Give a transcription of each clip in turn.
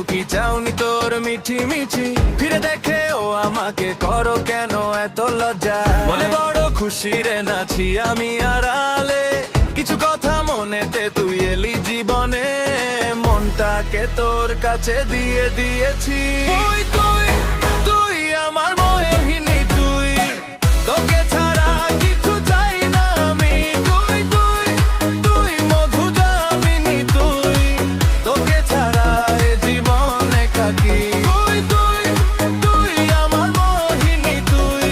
কি চাউনি তোর মিঠি মিঠি, ফিরে দেখে ও আমাকে করো কেন এত লজ্জা। মনে বড় খুশি রে নাছি আমি আড়ালে, কিছু কথা মনেতে তুই এলি জীবনে, মনটাকে তোর কাছে দিয়ে দিয়েছি। তুই তুই তুই আমার মোহিনী, তুই তোকে ছাড়া কিছু চাই না আমি। তুই তুই তুই মধু জামিনী, তুই তোকে ছাড়া এ জীবন একাকী। তুই তুই তুই আমার মোহিনী, তুই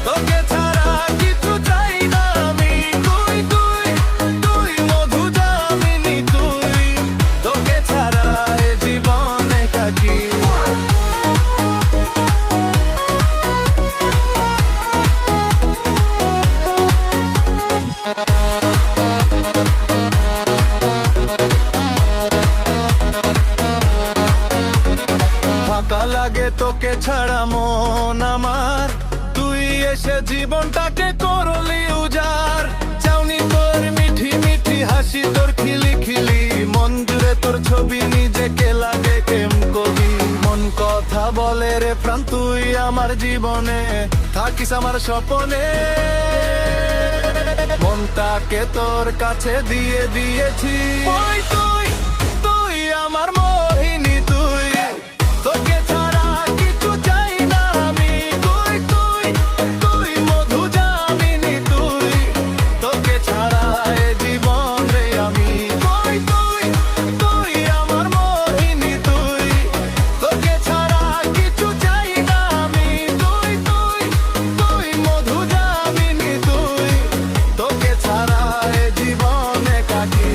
তোকে ছাড়া কিছু চাই না আমি। তুই তুই তুই মধু জামিনী, তুই তোকে ছাড়া এ জীবন একাকী। ফাঁকা লাগে তোকে ছাড়া মন আমার, তুই এসে জীবনটাকে করলি উজাড়। চাউনি তোর মিঠি মিঠি হাসি, তোর খিলি খিলি মন জুড়ে তোর ছবি, নিজেকে লাগে কেম কবি। মন কথা বলে রে প্রাণ, তুই আমার জীবনে থাকিস আমার স্বপনে, মনটাকে তোর কাছে দিয়ে দিয়েছি। তুই তুই তুই আমার মোহিনী, তুই তোকে ছাড়া কিছু চাই না আমি। তুই তুই তুই মধু জামিনী, তুই তোকে ছাড়া এ জীবন রে আমি। তুই তুই তুই আমার মোহিনী, তুই তোকে ছাড়া কিছু চাই না আমি। তুই তুই তুই মধু জামিনী, তুই তোকে ছাড়া এ জীবন একাকী।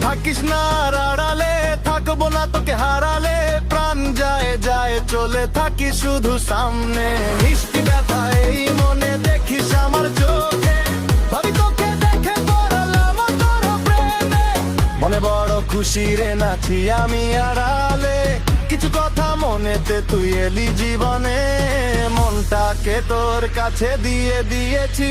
থাকিস না আড়ালে, থাকবো না তোকে হারালে, প্রাণ যায় যায় চলে থাকি শুধু সামনে। মিষ্টি ব্যথা এই মনে দেখিস আমার চোখে, ভাবি তোকে দেখে পড়ালাম তোর প্রেমে। মনে বড় খুশি রে নাছি আমি আড়ালে, কিছু কথা মনেতে তুই এলি জীবনে, মনটাকে তোর কাছে দিয়ে দিয়েছি।